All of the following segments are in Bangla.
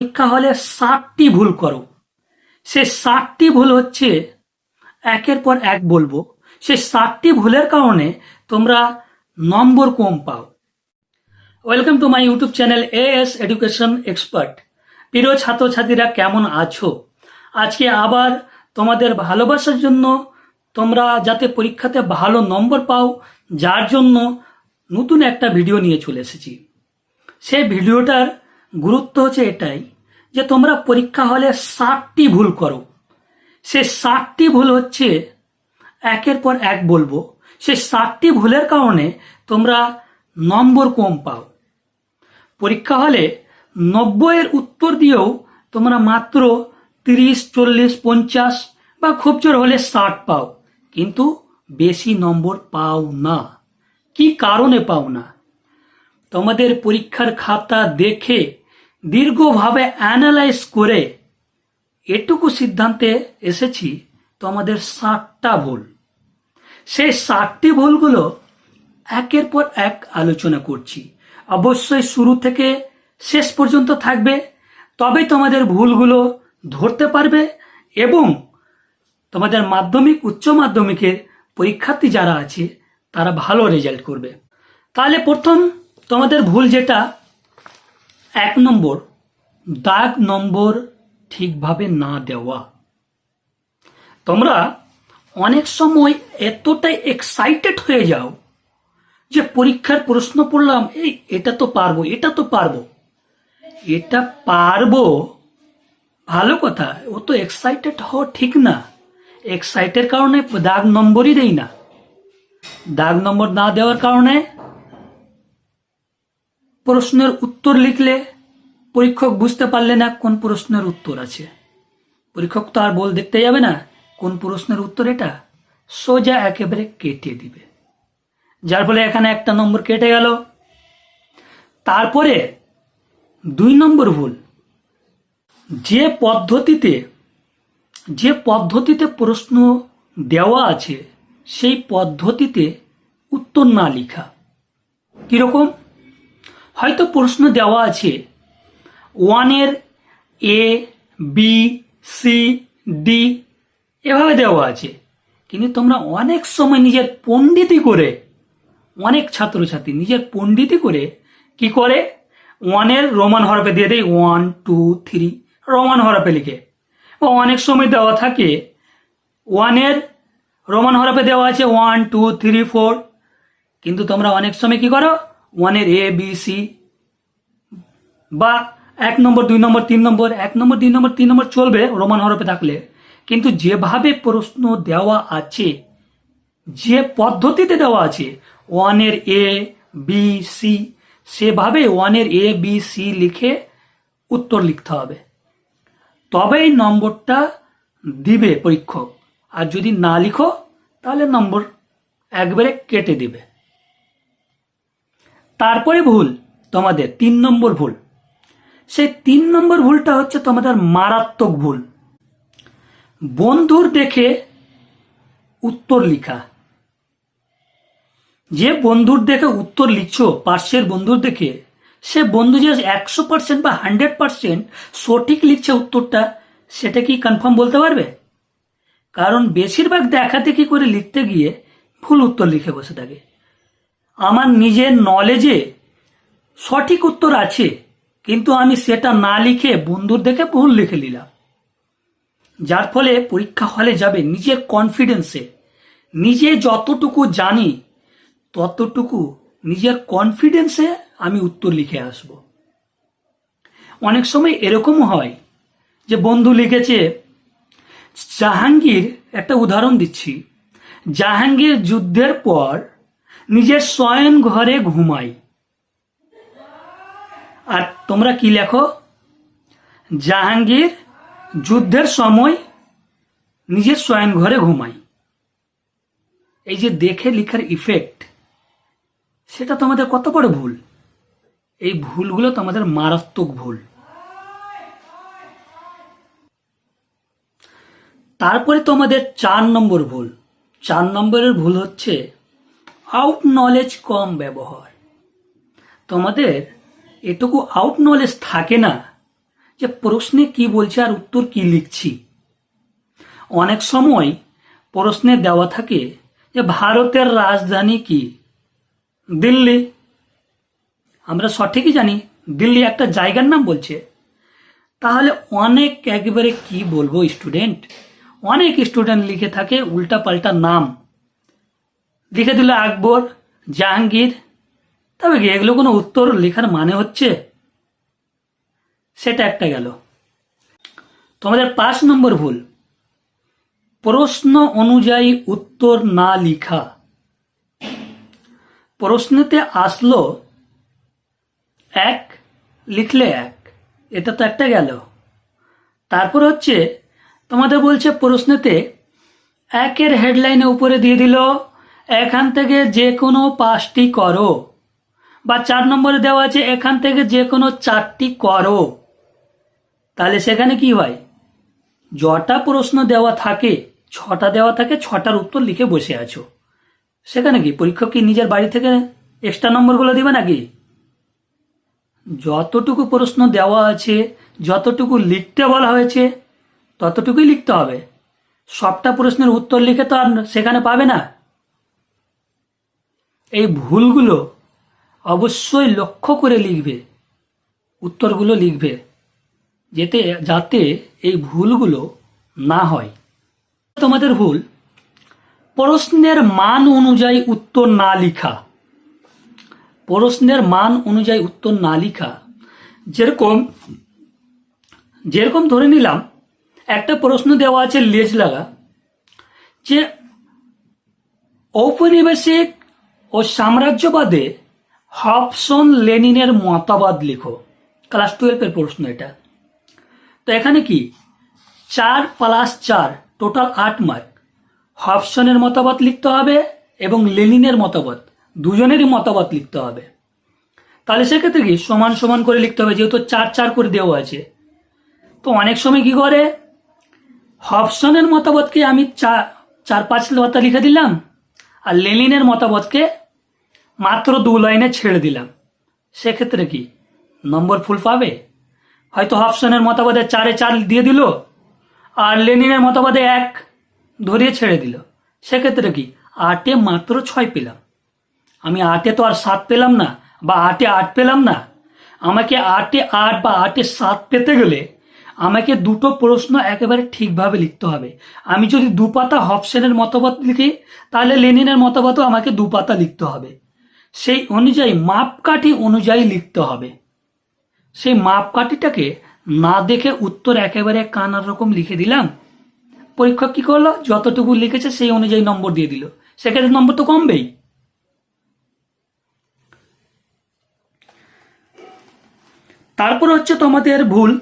পরীক্ষা হলে 60টি ভুল করো। সে 60টি ভুল হচ্ছে একের পর এক বলবো। সে 60টি ভুলের কারণে তোমরা নম্বর কম পাও। Welcome to my YouTube channel as education expert. প্রিয় ছাত্রছাত্রীরা কেমন আছো? আজকে আবার তোমাদের ভালোবাসার জন্য, তোমরা যাতে পরীক্ষাতে ভালো নম্বর পাও, যার জন্য নতুন একটা ভিডিও নিয়ে চলে এসেছি। সেই ভিডিওটার গুরুত্ব হচ্ছে এটাই যে তোমরা পরীক্ষা হলে 60টি ভুল করো। সে 60টি ভুল হচ্ছে একের পর এক বলবো। সে 60টি ভুলের কারণে তোমরা নম্বর কম পাও। পরীক্ষা হলে 90-এর উত্তর দিয়েও তোমরা মাত্র 30, 40, 50 বা খুব জোর হলে 60 পাও, কিন্তু বেশি নম্বর পাও না। কি কারণে পাও না? তোমাদের পরীক্ষার খাতা দেখে দীর্ঘভাবে অ্যানালাইজ করে এটুকু সিদ্ধান্তে এসেছি তোমাদের 60টা ভুল। সেই 60টি ভুলগুলো একের পর এক আলোচনা করছি। অবশ্যই শুরু থেকে শেষ পর্যন্ত থাকবে, তবেই তোমাদের ভুলগুলো ধরতে পারবে এবং তোমাদের মাধ্যমিক উচ্চ মাধ্যমিকের পরীক্ষার্থী যারা আছে তারা ভালো রেজাল্ট করবে। তাহলে প্রথম তোমাদের ভুল যেটা, 1 নম্বর, দাগ নম্বর ঠিকভাবে না দেওয়া। তোমরা অনেক সময় এতটাই এক্সাইটেড হয়ে যাও যে পরীক্ষার প্রশ্ন পড়লাম, এটা তো পারবো, এটা তো পারবো। এটা পারবো ভালো কথা, ও তো এক্সাইটেড হওয়া ঠিক না। এক্সাইটের কারণে দাগ নম্বরই দেই না। দাগ নম্বর না দেওয়ার কারণে প্রশ্নের উত্তর লিখলে পরীক্ষক বুঝতে পারলে না কোন প্রশ্নের উত্তর আছে। পরীক্ষক তো আর দেখতে যাবে না কোন প্রশ্নের উত্তর, এটা সোজা একেবারে কেটে দিবে, যার ফলে এখানে 1 নম্বর কেটে গেল। তারপরে 2 নম্বর ভুল, যে পদ্ধতিতে প্রশ্ন দেওয়া আছে সেই পদ্ধতিতে উত্তর না লেখা। কিরকম? হয়তো প্রশ্ন দেওয়া আছে 1-এর A, B, C, D এভাবে দেওয়া আছে, কিন্তু তোমরা অনেক সময় নিজের পণ্ডিতি করে, অনেক ছাত্রছাত্রী নিজের পণ্ডিতি করে কি করে, 1-এর রোমান হরফে দিয়ে দেয় 1, 2, 3 রোমান হরফে লিখে। বা অনেক সময় দেওয়া থাকে 1-এর রোমান হরফে দেওয়া আছে 1, 2, 3, 4, কিন্তু তোমরা অনেক সময় কি করো, 1-এর A, B, C বা 1 নম্বর, 2 নম্বর, 3 নম্বর, 1 নম্বর, 2 নম্বর, 3 নম্বর চলবে রোমান হরফে থাকলে, কিন্তু যেভাবে প্রশ্ন দেওয়া আছে, যে পদ্ধতিতে দেওয়া আছে 1-এর A, B, C, সেভাবে 1-এর A, B, C লিখে উত্তর লিখতে হবে, তবেই নম্বরটা দিবে পরীক্ষক। আর যদি না লিখো তাহলে নম্বর একবারে কেটে দিবে। তারপরে ভুল তোমাদের 3 নম্বর ভুল। সেই 3 নম্বর ভুলটা হচ্ছে তোমাদের মারাত্মক ভুল, বন্ধুর দেখে উত্তর লিখা। যে বন্ধুর দেখে উত্তর লিখছো, পার্শ্বের বন্ধুর দেখে, সে বন্ধু যে 100% বা 100% সঠিক লিখছে উত্তরটা, সেটা কি কনফার্ম বলতে পারবে? কারণ বেশিরভাগ দেখাদেখি করে লিখতে গিয়ে ভুল উত্তর লিখে বসে থাকে। আমার নিজের নলেজে সঠিক উত্তর আছে, কিন্তু আমি সেটা না লিখে বন্ধুর দেখে ভুল লিখে নিলাম, যার ফলে পরীক্ষা হলে যাবে নিজের কনফিডেন্সে, নিজে যতটুকু জানি ততটুকু নিজের কনফিডেন্সে আমি উত্তর লিখে আসব। অনেক সময় এরকমও হয় যে বন্ধু লিখেছে জাহাঙ্গীর, একটা উদাহরণ দিচ্ছি, জাহাঙ্গীর যুদ্ধের পর নিজের শয়ন ঘরে ঘুমায়। আর তোমরা কি লেখো, জাহাঙ্গীর যুদ্ধের সময় নিজের শয়ন ঘরে ঘুমায়। এই যে দেখে লেখার ইফেক্ট, সেটা তোমাদের কত বড় ভুল। এই ভুলগুলো তোমাদের মারাত্মক ভুল। তারপরে তোমাদের 4 নম্বর ভুল। 4 নম্বরের ভুল হচ্ছে আউট নলেজ কম ব্যবহার। তোমাদের এটুকু আউট নলেজ থাকে না যে প্রশ্নে কি বলছে আর উত্তর কি লিখছি। অনেক সময় প্রশ্নে দেওয়া থাকে যে ভারতের রাজধানী কি? দিল্লি। আমরা সঠিকই জানি দিল্লি একটা জায়গার নাম বলছে। তাহলে অনেক একেবারে কি বলবো স্টুডেন্ট, অনেক স্টুডেন্ট লিখে থাকে উল্টা পাল্টা নাম লিখে দিল, আকবর, জাহাঙ্গীর। তবে কি এগুলো কোনো উত্তর লেখার মানে হচ্ছে? সেটা একটা গেল। তোমাদের 5 নম্বর ভুল, প্রশ্ন অনুযায়ী উত্তর না লিখা। প্রশ্নতে আসলো 1, লিখলে 1, এটা তো একটা গেল। তারপর হচ্ছে তোমাদের বলছে প্রশ্নেতে 1-এর হেডলাইনে উপরে দিয়ে দিল এখান থেকে যে কোনো 5টি করো, বা 4 নম্বরে দেওয়া আছে এখান থেকে যে কোনো 4টি করো। তাহলে সেখানে কি হয়, যটা প্রশ্ন দেওয়া থাকে 6টা দেওয়া থাকে, 6টার উত্তর লিখে বসে আছো। সেখানে কি পরীক্ষক কি নিজের বাড়ি থেকে এক্সট্রা নম্বরগুলো দিবে নাকি? যতটুকু প্রশ্ন দেওয়া আছে, যতটুকু লিখতে বলা হয়েছে ততটুকুই লিখতে হবে। সবটা প্রশ্নের উত্তর লিখে তো আর সেখানে পাবে না। এই ভুলগুলো অবশ্যই লক্ষ্য করে লিখবে, উত্তরগুলো লিখবে, যাতে এই ভুলগুলো না হয়। তোমাদের ভুল, প্রশ্নের মান অনুযায়ী উত্তর না লিখা। প্রশ্নের মান অনুযায়ী উত্তর না লিখা, যেরকম ধরে নিলাম একটা প্রশ্ন দেওয়া আছে লেজ লাগা, যে ঔপনিবেশিক ও সাম্রাজ্যবাদে হবসন লেনিনের মতবাদ লিখো। ক্লাস 12-এর প্রশ্ন এটা। তো এখানে কি 4+4 টোটাল 8 মার্ক। হবসনের মতবাদ লিখতে হবে এবং লেনিনের মতবাদ, দুজনেরই মতবাদ লিখতে হবে। তাহলে সেক্ষেত্রে কি সমান সমান করে লিখতে হবে, যেহেতু 4-4 করে দেওয়া আছে। তো অনেক সময় কি করে, হবসনের মতবাদকে আমি 4-5 পাতা লিখে দিলাম, আর লেনিনের মতবাদকে মাত্র 2 লাইনে ছেড়ে দিলাম। সেক্ষেত্রে কি নম্বর ফুল পাবে? হয়তো হবসনের মতবাদে 4-এ 4 দিয়ে দিল, আর লেনিনের মতবাদে 1 ধরিয়ে ছেড়ে দিল। সেক্ষেত্রে কি 8-এ মাত্র 6 পেলাম। আমি 8-এ তো আর 7 পেলাম না, বা 8-এ 8 পেলাম না। আমাকে 8-এ 8 বা 8-এ 7 পেতে গেলে আমাকে দুটো প্রশ্ন একেবারে ঠিকভাবে লিখতে হবে। আমি যদি 2 পাতা হবসনের মতবাদ লিখি, তাহলে লেনিনের মতবাদও আমাকে 2 পাতা লিখতে হবে। সেই অনুযায়ী মাপকাঠি অনুযায়ী লিখতে হবে। সেই মাপকাঠিটাকে না দেখে উত্তর একেবারে কানার রকম লিখে দিলাম, পরীক্ষক কি করলো, যতটুকু লিখেছে সেই অনুযায়ী নম্বর দিয়ে দিল। সেক্ষেত্রে নম্বর তো কমবেই। তারপর হচ্ছে তোমাদের ভুল,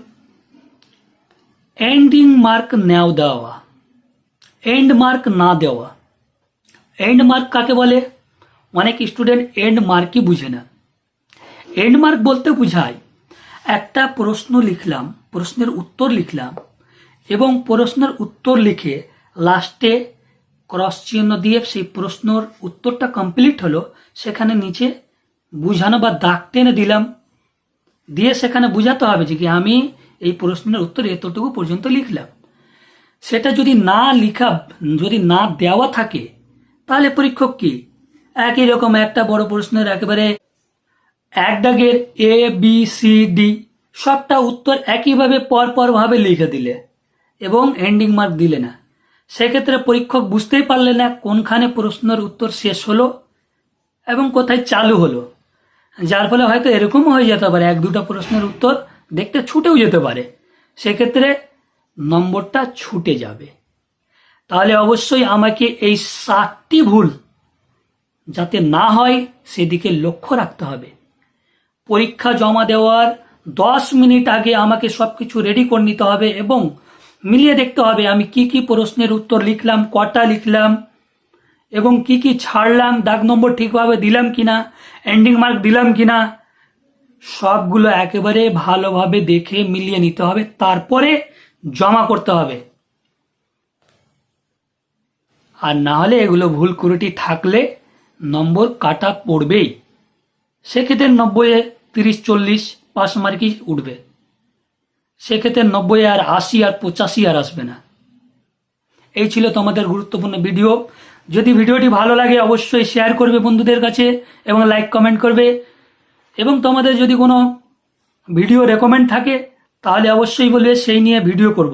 এন্ডিং মার্ক নাও দেওয়া, এন্ড মার্ক না দেওয়া। এন্ড মার্ক কাকে বলে? অনেক স্টুডেন্ট এন্ড মার্কই বুঝে না। এন্ড মার্ক বলতে বোঝায় একটা প্রশ্ন লিখলাম, প্রশ্নের উত্তর লিখলাম, এবং প্রশ্নের উত্তর লিখে লাস্টে ক্রস চিহ্ন দিয়ে সেই প্রশ্নের উত্তরটা কমপ্লিট হলো, সেখানে নিচে বুঝানো বা দাগ টেনে দিলাম, দিয়ে সেখানে বুঝাতে হবে যে কি আমি এই প্রশ্নের উত্তর এতটুকু পর্যন্ত লিখলাম। সেটা যদি না দেওয়া থাকে, তাহলে পরীক্ষক কি একই রকম একটা বড় প্রশ্নের একেবারে 1 দাগের ABCD সবটা উত্তর একইভাবে পরপরভাবে লিখে দিলে এবং এন্ডিং মার্ক দিলে না, সেক্ষেত্রে পরীক্ষক বুঝতেই পারলে না কোনখানে প্রশ্নের উত্তর শেষ হলো এবং কোথায় চালু হলো। যার ফলে হয়তো এরকমও হয়ে যেতে পারে 1-2টা প্রশ্নের উত্তর দেখতে ছুটেও যেতে পারে, সেক্ষেত্রে নম্বরটা ছুটে যাবে। তাহলে অবশ্যই আমাকে এই 7টি ভুল যাতে না হয় সেদিকে লক্ষ্য রাখতে হবে। পরীক্ষা জমা দেওয়ার 10 মিনিট আগে আমাকে সবকিছু রেডি করে নিতে হবে এবং মিলিয়ে দেখতে হবে আমি কি কি প্রশ্নের উত্তর লিখলাম, কটা লিখলাম, এবং কি কি ছাড়লাম, দাগ নম্বর ঠিকভাবে দিলাম কিনা, এন্ডিং মার্ক দিলাম কিনা, সবগুলো একেবারে ভালোভাবে দেখে মিলিয়ে নিতে হবে, তারপরে জমা করতে হবে। আর না হলে এগুলো ভুল ত্রুটি থাকলে নম্বর কাটা পড়বেই। সেক্ষেত্রে 90-এ 30-40 পাস মার্কই উঠবে। সেক্ষেত্রে 90 আর 80 আর 85 আর আসবে না। এই ছিল তোমাদের গুরুত্বপূর্ণ ভিডিও। যদি ভিডিওটি ভালো লাগে অবশ্যই শেয়ার করবে বন্ধুদের কাছে এবং লাইক কমেন্ট করবে, এবং তোমাদের যদি কোনো ভিডিও রেকমেন্ড থাকে তাহলে অবশ্যই বলবে, সেই নিয়ে ভিডিও করব।